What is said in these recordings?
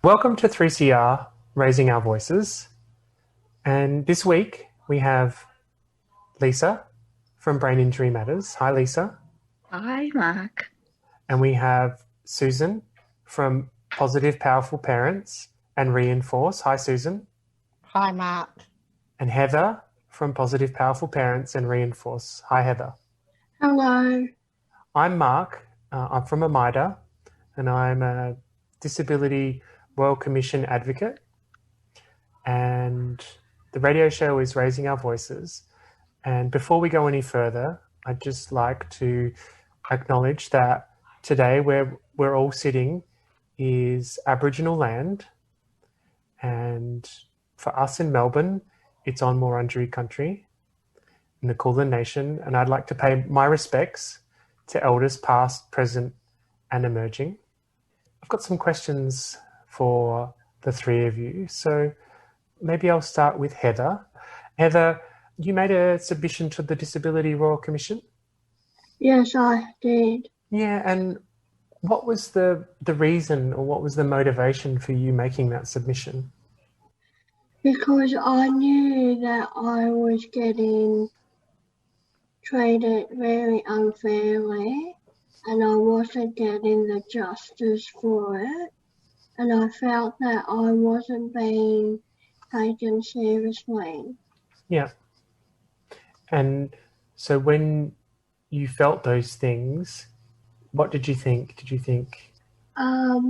Welcome to 3CR, Raising Our Voices. And this week we have Lisa from Brain Injury Matters. Hi, Lisa. Hi, Mark. And we have Susan from Positive Powerful Parents and Reinforce. Hi, Susan. Hi, Mark. And Heather from Positive Powerful Parents and Reinforce. Hi, Heather. Hello. I'm Mark. I'm from AMIDA, and I'm a Disability Royal Commission advocate. And the radio show is Raising Our Voices. And before we go any further, I'd just like to acknowledge that today where we're all sitting is Aboriginal land. And for us in Melbourne, it's on Wurundjeri country in the Kulin Nation. And I'd like to pay my respects to elders past, present, and emerging. I've got some questions for the three of you. So maybe I'll start with Heather. Heather, you made a submission to the Disability Royal Commission? Yes, I did. Yeah, and what was the reason or what was the motivation for you making that submission? Because I knew that I was getting treated very unfairly and I wasn't getting the justice for it. And I felt that I wasn't being taken seriously. Yeah. And so when you felt those things, what did you think? Did you think? I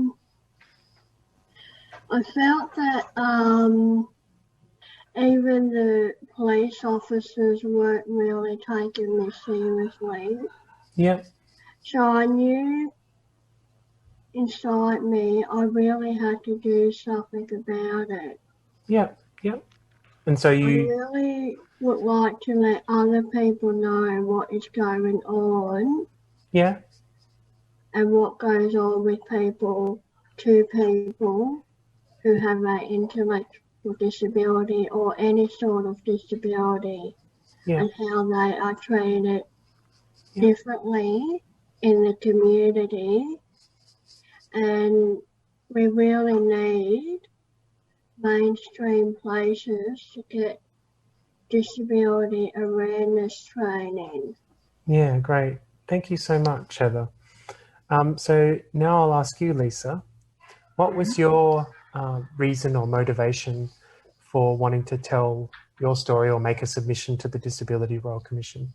felt that even the police officers weren't really taking me seriously. Yeah. So I knew inside me I really had to do something about it. Yeah, yeah. And so I really would like to let other people know what is going on. Yeah. And what goes on with people, two people who have an intellectual disability or any sort of disability, and how they are treated differently in the community. And we really need mainstream places to get disability awareness training. Yeah, great. Thank you so much, Heather. So now I'll ask you, Lisa, what was your reason or motivation for wanting to tell your story or make a submission to the Disability Royal Commission?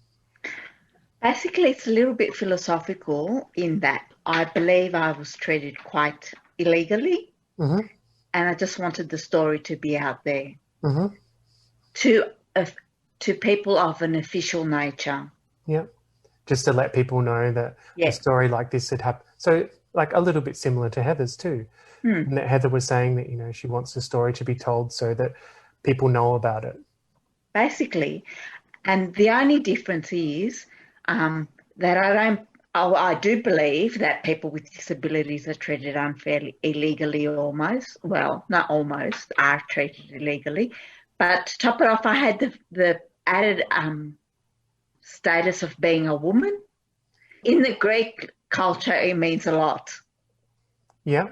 Basically, it's a little bit philosophical in that I believe I was treated quite illegally, and I just wanted the story to be out there to people of an official nature. Yeah, just to let people know that a story like this had happened. So, like a little bit similar to Heather's too. And that Heather was saying that, you know, she wants the story to be told so that people know about it. Basically, and the only difference is that I do believe that people with disabilities are treated unfairly, illegally almost. Well, not almost, are treated illegally. But to top it off, I had the added status of being a woman. In the Greek culture, it means a lot. Yeah,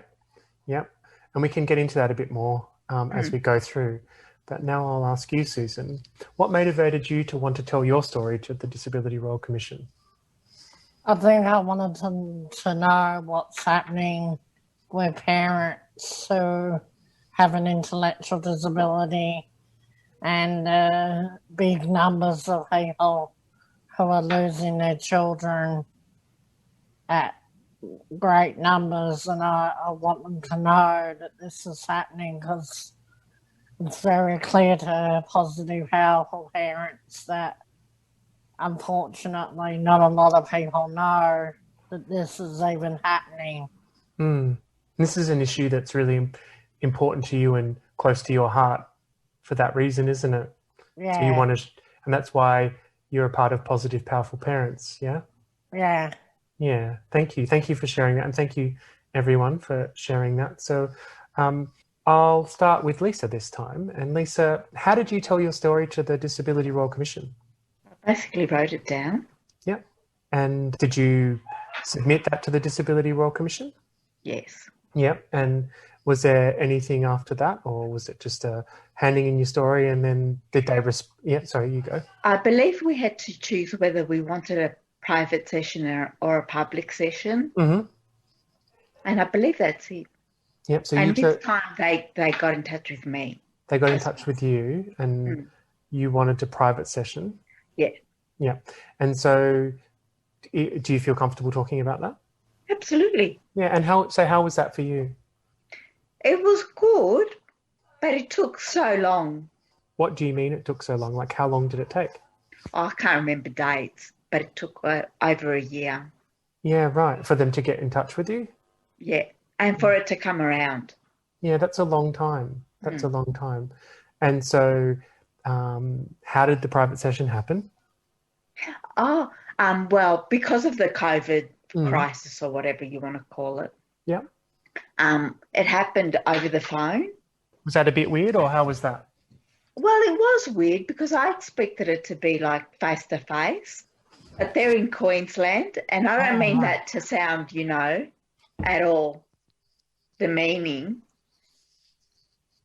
yeah. And we can get into that a bit more as we go through. But now I'll ask you, Susan, what motivated you to want to tell your story to the Disability Royal Commission? I think I wanted to know what's happening with parents who have an intellectual disability and big numbers of people who are losing their children at great numbers, and I want them to know that this is happening because it's very clear to positive, powerful parents that unfortunately not a lot of people know that this is even happening. This is an issue that's really important to you and close to your heart for that reason, isn't it? Yeah. So you want to, and that's why you're a part of Positive Powerful Parents, yeah? Yeah. Yeah, thank you. Thank you for sharing that, and thank you everyone for sharing that. So I'll start with Lisa this time. And Lisa, how did you tell your story to the Disability Royal Commission? I basically wrote it down. Yep. And did you submit that to the Disability Royal Commission? Yes. Yep. And Was there anything after that, or was it just handing in your story and then did they yeah, sorry, you go. I believe we had to choose whether we wanted a private session or a public session. Mm-hmm. And I believe that's it. Yep. So and this time they got in touch with me. They got in touch with you and you wanted a private session. Yeah. Yeah. And so do you feel comfortable talking about that? Absolutely. Yeah. And how was that for you? It was good, but it took so long. What do you mean it took so long? Like, how long did it take? I can't remember dates, but it took over a year. Yeah, right. For them to get in touch with you? Yeah. And for it to come around. Yeah, that's a long time. That's a long time. And so how did the private session happen? Well, because of the COVID crisis or whatever you want to call it. Yeah. It happened over the phone. Was that a bit weird, or how was that? Well, it was weird because I expected it to be like face-to-face, but they're in Queensland, and I don't mean that to sound, at all demeaning.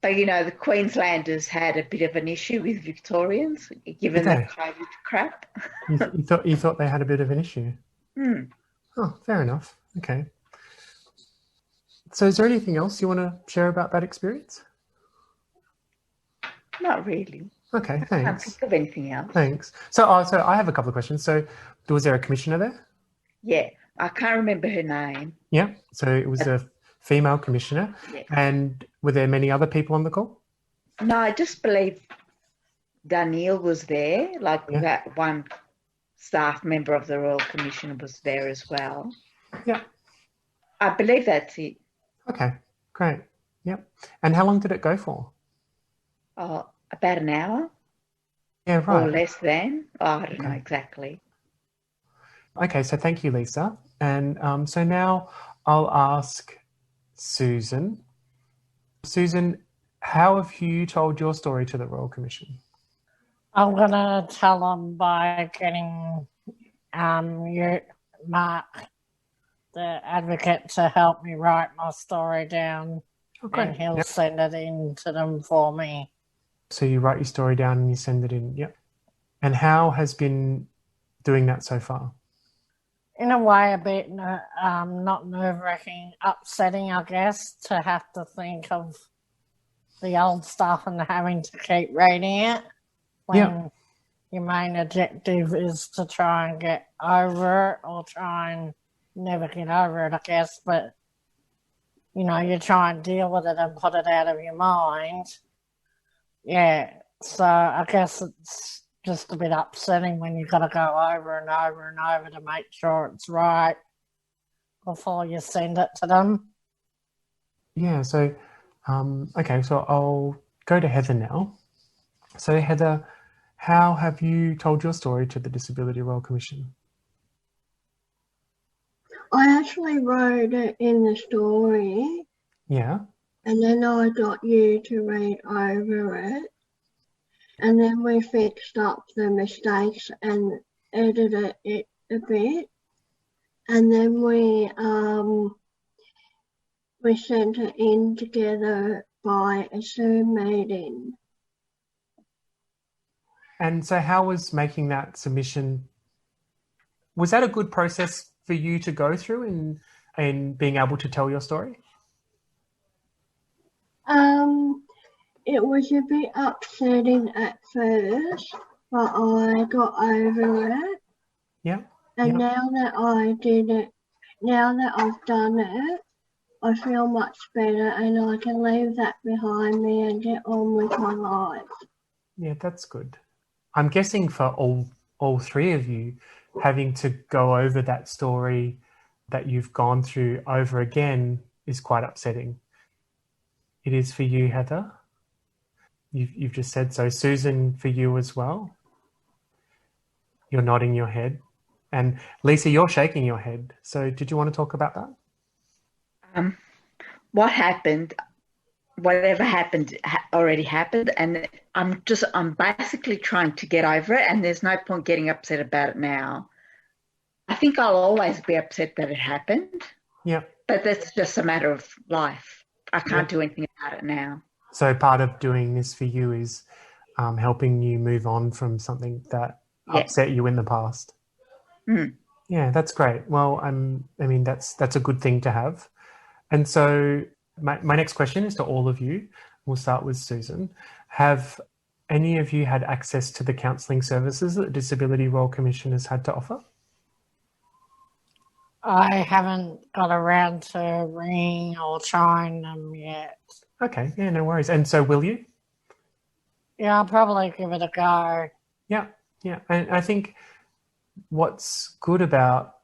But, the Queenslanders had a bit of an issue with Victorians, given the COVID crap. You thought they had a bit of an issue? Oh, fair enough. Okay. So is there anything else you want to share about that experience? Not really. Okay, thanks. I can't think of anything else. Thanks. So I have a couple of questions. So was there a commissioner there? Yeah, I can't remember her name. Yeah, so it was a female commissioner. Yeah. And were there many other people on the call? No, I just believe Danielle was there, that one staff member of the Royal Commission was there as well. Yeah. I believe that's it. Okay, great. Yep. And how long did it go for? About an hour. Yeah, right. Or less than. I don't know exactly. Okay, so thank you, Lisa. And so now I'll ask Susan. Susan, how have you told your story to the Royal Commission? I'm going to tell them by getting you, Mark, the advocate, to help me write my story down. Okay. And he'll send it in to them for me. So you write your story down and you send it in. Yep. And how has been doing that so far? In a way, a bit not nerve-wracking, upsetting, I guess, to have to think of the old stuff and having to keep reading it when your main objective is to try and get over it, or try and never get over it, I guess. But, you try and deal with it and put it out of your mind. Yeah, so I guess it's just a bit upsetting when you've got to go over and over and over to make sure it's right before you send it to them. Yeah, so, okay, so I'll go to Heather now. So Heather, how have you told your story to the Disability Royal Commission? I actually wrote it in the story. Yeah. And then I got you to read over it. And then we fixed up the mistakes and edited it a bit. And then we sent it in together by a Zoom meeting. And so how was making that submission, was that a good process for you to go through in being able to tell your story? It was a bit upsetting at first, but I got over it. Yeah. And now that I've done it, I feel much better and I can leave that behind me and get on with my life. Yeah, that's good. I'm guessing for all three of you, having to go over that story that you've gone through over again is quite upsetting. It is for you, Heather. You've just said so. Susan, for you as well. You're nodding your head. And Lisa, you're shaking your head. So did you want to talk about that? What happened, whatever happened already happened. And I'm basically trying to get over it. And there's no point getting upset about it now. I think I'll always be upset that it happened. Yeah. But that's just a matter of life. I can't do anything about it now. So part of doing this for you is helping you move on from something that upset you in the past. Mm. Yeah, that's great. Well, I mean, that's a good thing to have. And so my next question is to all of you. We'll start with Susan. Have any of you had access to the counselling services that the Disability Royal Commission has had to offer? I haven't got around to ringing or trying them yet. Okay, yeah, no worries. And so will you? Yeah, I'll probably give it a go. Yeah. And I think what's good about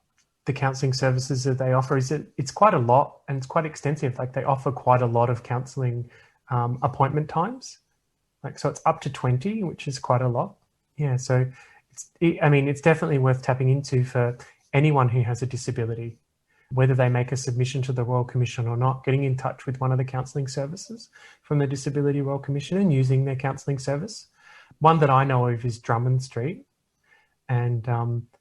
the counselling services that they offer is that it's quite a lot and it's quite extensive. Like they offer quite a lot of counselling appointment times. So it's up to 20, which is quite a lot. Yeah, so it's definitely worth tapping into for anyone who has a disability, whether they make a submission to the Royal Commission or not, getting in touch with one of the counselling services from the Disability Royal Commission and using their counselling service. One that I know of is Drummond Street, and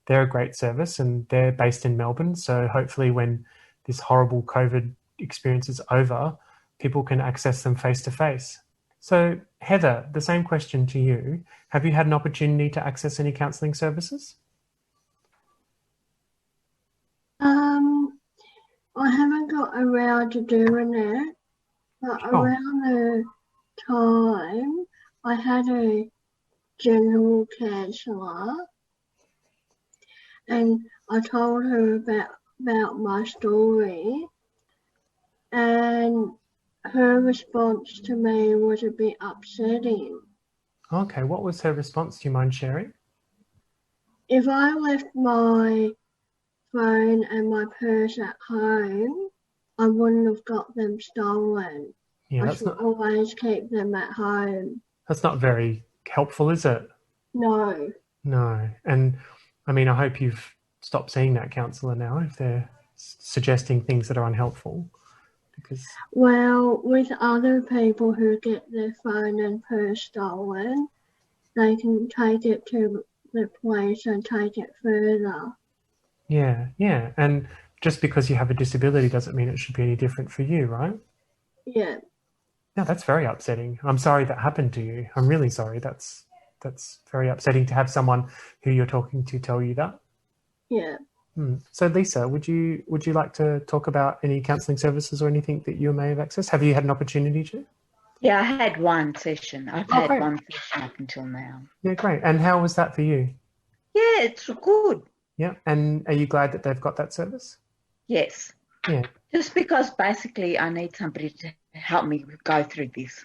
they're a great service and they're based in Melbourne. So hopefully when this horrible COVID experience is over, people can access them face to face. So Heather, the same question to you. Have you had an opportunity to access any counselling services? I haven't got around to doing it, but around the time I had a general counsellor and I told her about my story, and her response to me was a bit upsetting. Okay, what was her response? Do you mind sharing? If I left my phone and my purse at home, I wouldn't have got them stolen. Yeah, I should always keep them at home. That's not very helpful, is it? No. No. And I mean, I hope you've stopped seeing that counsellor now if they're suggesting things that are unhelpful. Well, with other people who get their phone and purse stolen, they can take it to the police and take it further. Yeah. And just because you have a disability doesn't mean it should be any different for you, right? Yeah. No, that's very upsetting. I'm sorry that happened to you. I'm really sorry. That's very upsetting to have someone who you're talking to tell you that. Yeah. So Lisa, would you like to talk about any counselling services or anything that you may have accessed? Have you had an opportunity to? Yeah, I had one session. I've had one session up until now. Yeah, great. And how was that for you? Yeah, it's good. Yeah, and are you glad that they've got that service? Yes. Yeah. Just because basically I need somebody to help me go through this.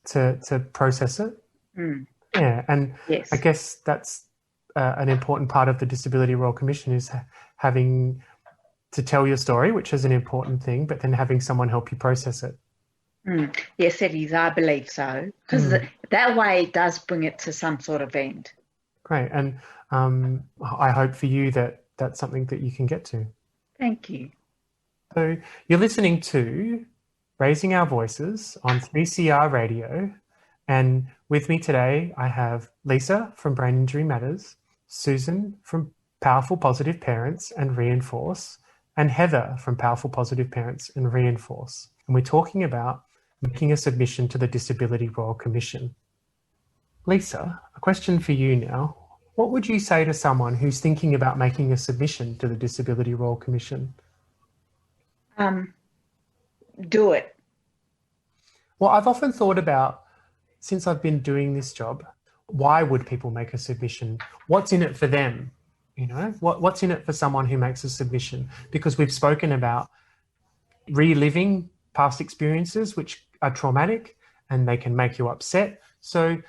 To process it? Mm. Yeah, and yes. I guess that's an important part of the Disability Royal Commission is having to tell your story, which is an important thing, but then having someone help you process it. Yes, it is. I believe so. Because that way it does bring it to some sort of end. Great. And I hope for you that that's something that you can get to. Thank you. So you're listening to Raising Our Voices on 3CR Radio. And with me today, I have Lisa from Brain Injury Matters, Susan from Powerful Positive Parents and Reinforce, and Heather from Powerful Positive Parents and Reinforce. And we're talking about making a submission to the Disability Royal Commission. Lisa, a question for you now. What would you say to someone who's thinking about making a submission to the Disability Royal Commission? Do it. Well, I've often thought about, since I've been doing this job, why would people make a submission? What's in it for them? You know, what's in it for someone who makes a submission? Because we've spoken about reliving past experiences which are traumatic and they can make you upset. So,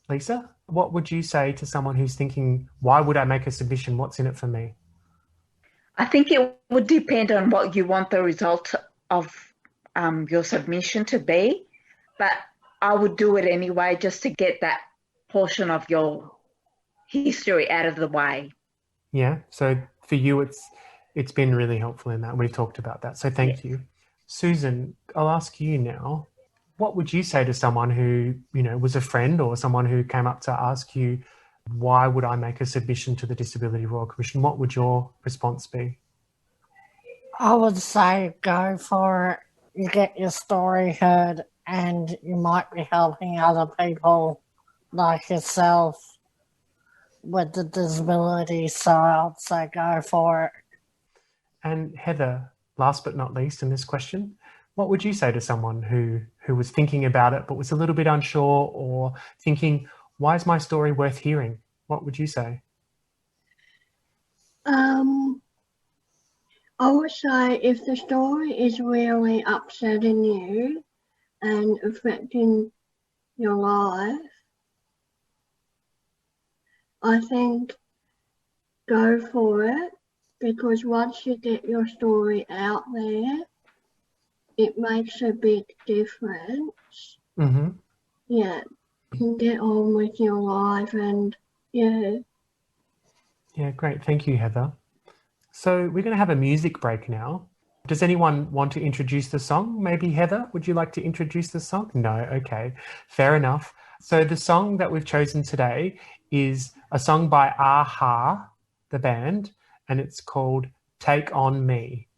Lisa, what would you say to someone who's thinking, why would I make a submission? What's in it for me? I think it would depend on what you want the result of your submission to be, but I would do it anyway just to get that portion of your history out of the way. Yeah, so for you it's been really helpful in that. We've talked about that, so thank you. Susan, I'll ask you now, what would you say to someone who, was a friend or someone who came up to ask you, why would I make a submission to the Disability Royal Commission? What would your response be? I would say go for it. you get your story heard and you might be helping other people like yourself with the disability, so I'd say go for it. And Heather, last but not least in this question, what would you say to someone who was thinking about it but was a little bit unsure or thinking, why is my story worth hearing? What would you say? I would say if the story is really upsetting you and affecting your life, I think go for it, because once you get your story out there, it makes a big difference. Mm-hmm. Yeah, you can get on with your life and yeah. Yeah, great. Thank you, Heather. So we're going to have a music break now. Does anyone want to introduce the song? Maybe Heather, would you like to introduce the song? No, okay, fair enough. So the song that we've chosen today is a song by AHA, the band, and it's called Take On Me.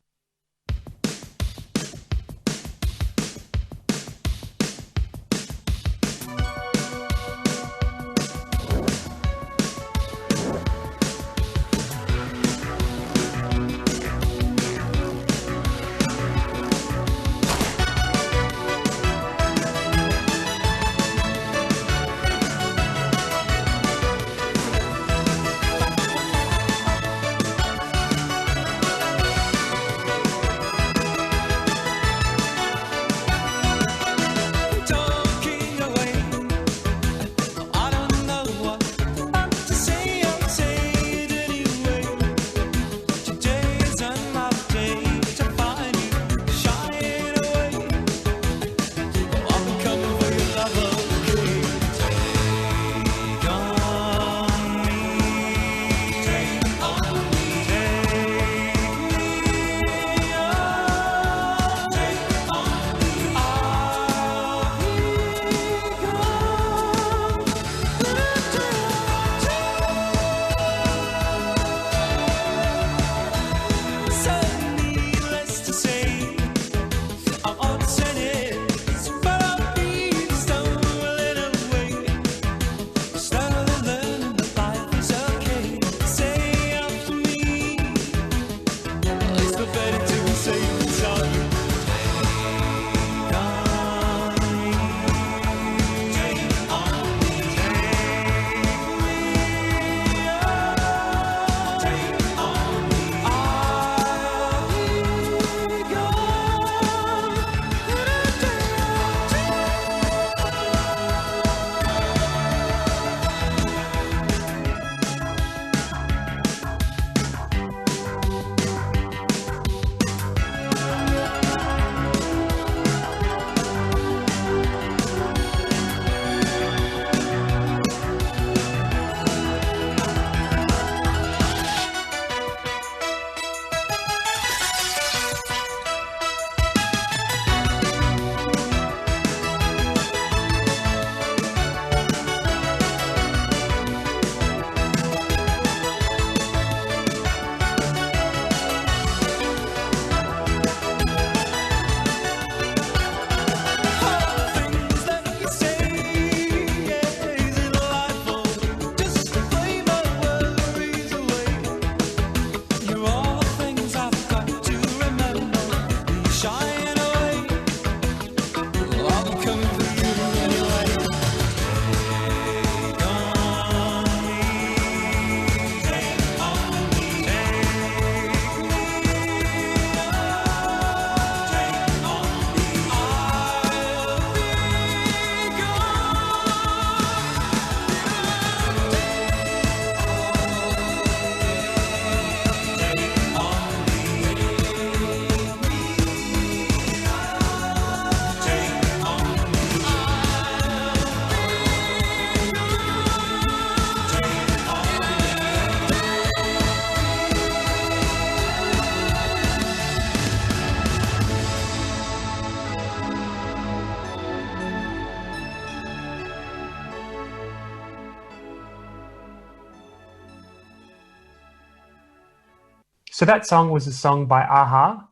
So that song was a song by AHA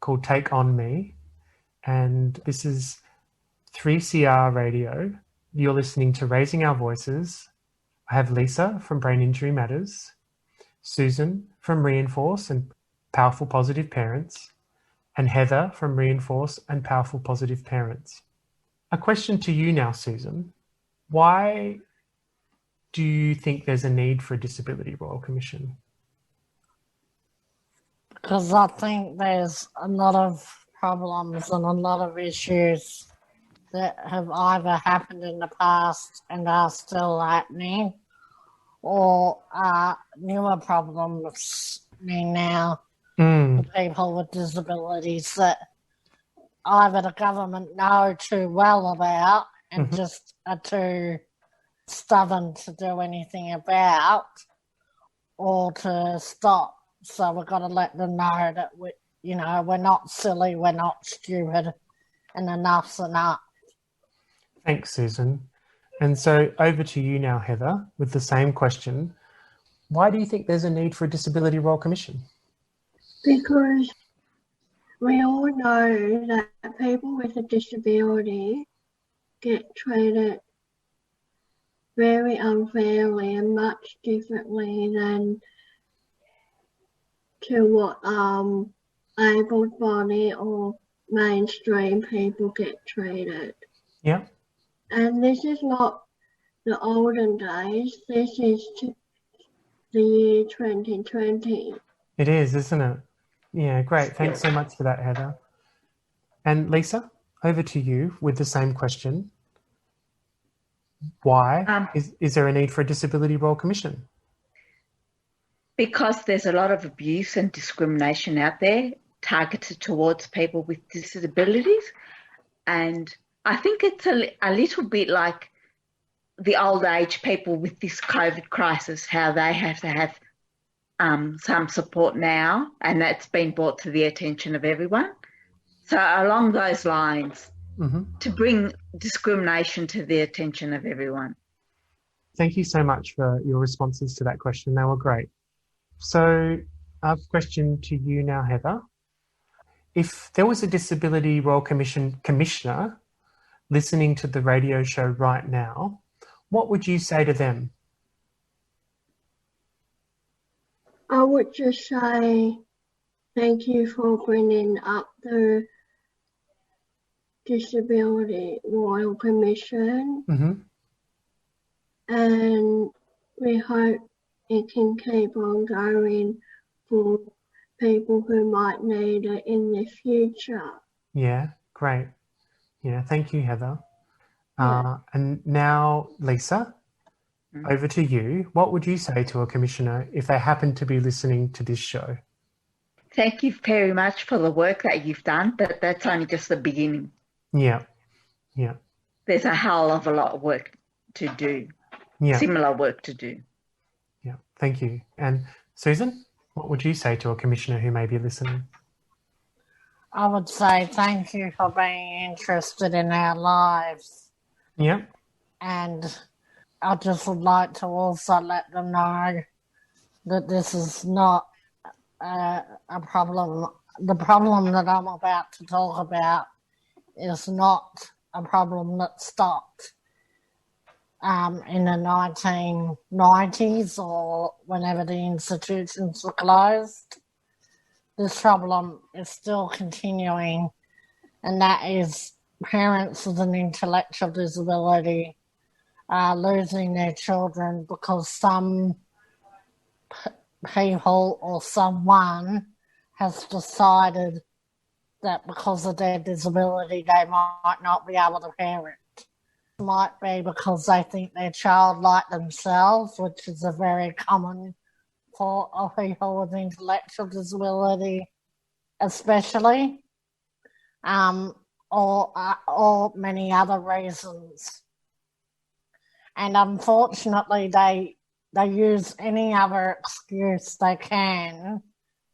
called Take On Me. and this is 3CR Radio. You're listening to Raising Our Voices. I have Lisa from Brain Injury Matters, Susan from Reinforce and Powerful Positive Parents, and Heather from Reinforce and Powerful Positive Parents. A question to you now, Susan. Why do you think there's a need for a Disability Royal Commission? Because I think there's a lot of problems and a lot of issues that have either happened in the past and are still happening, or are newer problems now for people with disabilities that either the government know too well about and just are too stubborn to do anything about, or to stop. So we've got to let them know that we're not silly, we're not stupid, and enough's enough. Thanks, Susan. And so over to you now, Heather, with the same question. Why do you think there's a need for a Disability Royal Commission? Because we all know that people with a disability get treated very unfairly and much differently than to what able-bodied or mainstream people get treated. Yeah. And this is not the olden days, this is the year 2020. It is, isn't it? Yeah, great. Thanks so much for that, Heather. And Lisa, over to you with the same question. Why is there a need for a Disability Royal Commission? Because there's a lot of abuse and discrimination out there targeted towards people with disabilities. And I think it's a little bit like the old age people with this COVID crisis, how they have to have some support now, and that's been brought to the attention of everyone. So along those lines, to bring discrimination to the attention of everyone. Thank you so much for your responses to that question. They were great. So I have a question to you now, Heather. If there was a Disability Royal Commission commissioner listening to the radio show right now, what would you say to them? I would just say thank you for bringing up the Disability Royal Commission, and we hope it can keep on going for people who might need it in the future. Yeah, great. Yeah, thank you, Heather. And now, Lisa, over to you. What would you say to a commissioner if they happen to be listening to this show? Thank you very much for the work that you've done, but that's only just the beginning. Yeah. There's a hell of a lot of work to do, similar work to do. Yeah, thank you. And Susan, what would you say to a commissioner who may be listening? I would say thank you for being interested in our lives. Yeah. And I just would like to also let them know that this is not a problem. The problem that I'm about to talk about is not a problem that stopped in the 1990s or whenever the institutions were closed. This problem is still continuing, and that is parents with an intellectual disability are losing their children because some people or someone has decided that because of their disability they might not be able to parent. It might be because they think they're childlike themselves, which is a very common thought of people with intellectual disability especially, or many other reasons. And unfortunately they use any other excuse they can.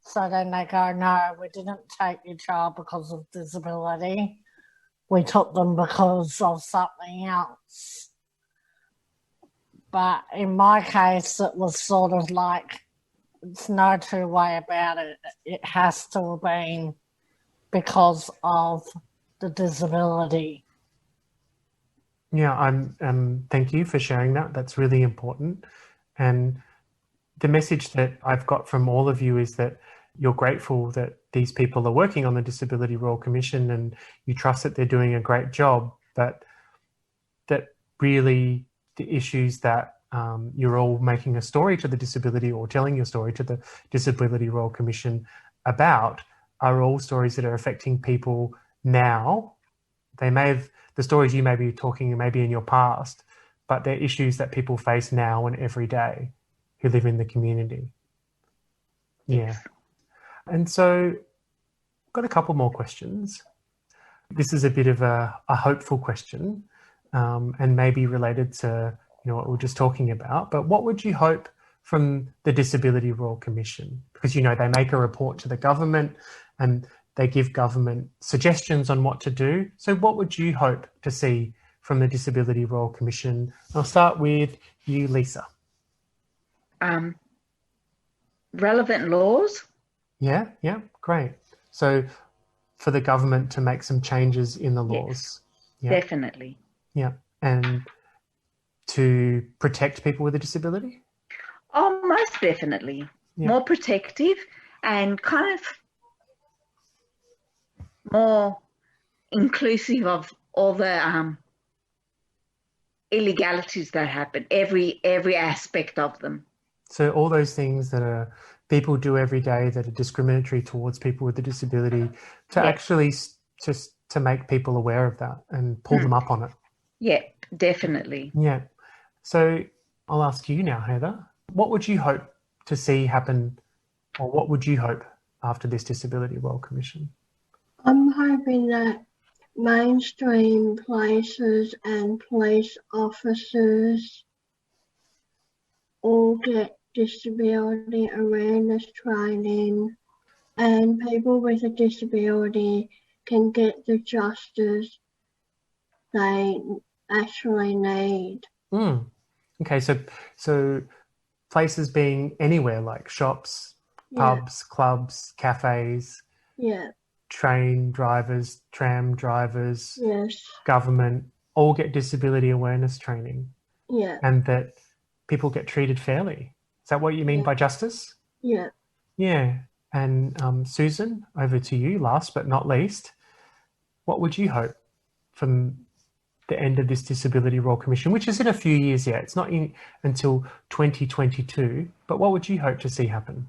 So then they go, no, we didn't take your child because of disability. We took them because of something else. But in my case, it was sort of like, it's no two way about it. It has to have been because of the disability. Yeah, thank you for sharing that. That's really important. And the message that I've got from all of you is that you're grateful that these people are working on the Disability Royal Commission and you trust that they're doing a great job, but that really the issues that you're all making a story to the disability or telling your story to the Disability Royal Commission about are all stories that are affecting people now. They may have, the stories you may be talking maybe in your past, but they're issues that people face now and every day who live in the community. Yeah. And so I've got a couple more questions. This is a bit of a hopeful question and maybe related to what we were just talking about, but what would you hope from the Disability Royal Commission? Because, they make a report to the government and they give government suggestions on what to do. So what would you hope to see from the Disability Royal Commission? I'll start with you, Lisa. Relevant laws. Yeah, great. So for the government to make some changes in the laws. Yes, definitely. Yeah, and to protect people with a disability? Oh, most definitely. Yeah. More protective and kind of more inclusive of all the illegalities that happen, every aspect of them. So all those things that people do every day that are discriminatory towards people with a disability, to actually just to make people aware of that and pull them up on it. Yeah, definitely. Yeah. So I'll ask you now, Heather, what would you hope to see happen, or what would you hope after this Disability Royal Commission? I'm hoping that mainstream places and police officers all get disability awareness training and people with a disability can get the justice they actually need. Okay, so places being anywhere like shops, pubs, clubs, cafes, train drivers, tram drivers, government, all get disability awareness training. Yeah. And that people get treated fairly. Is that what you mean by justice? Yeah. Yeah. And Susan, over to you, last but not least. What would you hope from the end of this Disability Royal Commission, which is in a few years yet? It's not until 2022, but what would you hope to see happen?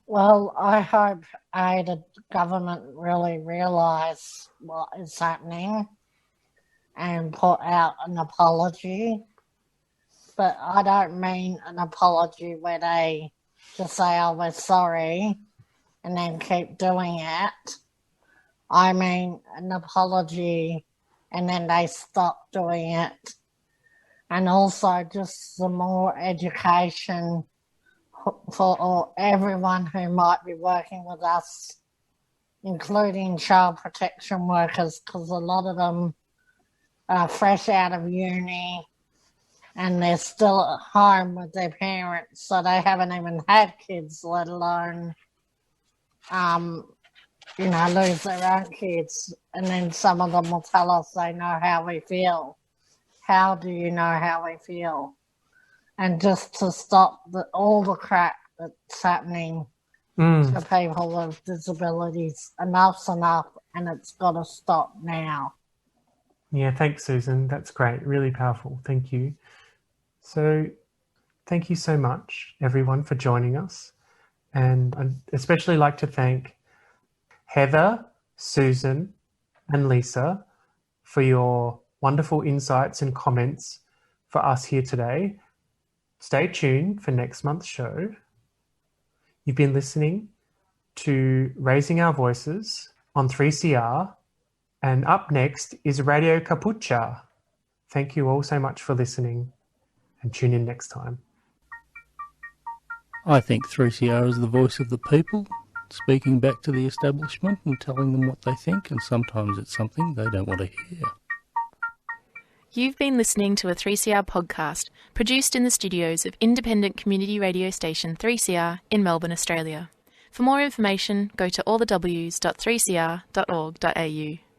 Well, I hope the government really realise what is happening and put out an apology. But I don't mean an apology where they just say, oh, we're sorry, and then keep doing it. I mean an apology and then they stop doing it. And also just some more education for everyone who might be working with us, including child protection workers, because a lot of them are fresh out of uni and they're still at home with their parents, so they haven't even had kids, let alone, lose their own kids. And then some of them will tell us they know how we feel. How do you know how we feel? And just to stop all the crap that's happening to people with disabilities, enough's enough, and it's got to stop now. Yeah, thanks, Susan. That's great. Really powerful. Thank you. So thank you so much, everyone, for joining us. And I'd especially like to thank Heather, Susan, and Lisa for your wonderful insights and comments for us here today. Stay tuned for next month's show. You've been listening to Raising Our Voices on 3CR, and up next is Radio Capucha. Thank you all so much for listening, and tune in next time. I think 3CR is the voice of the people, speaking back to the establishment and telling them what they think, and sometimes it's something they don't want to hear. You've been listening to a 3CR podcast produced in the studios of independent community radio station 3CR in Melbourne, Australia. For more information, go to allthews.3cr.org.au.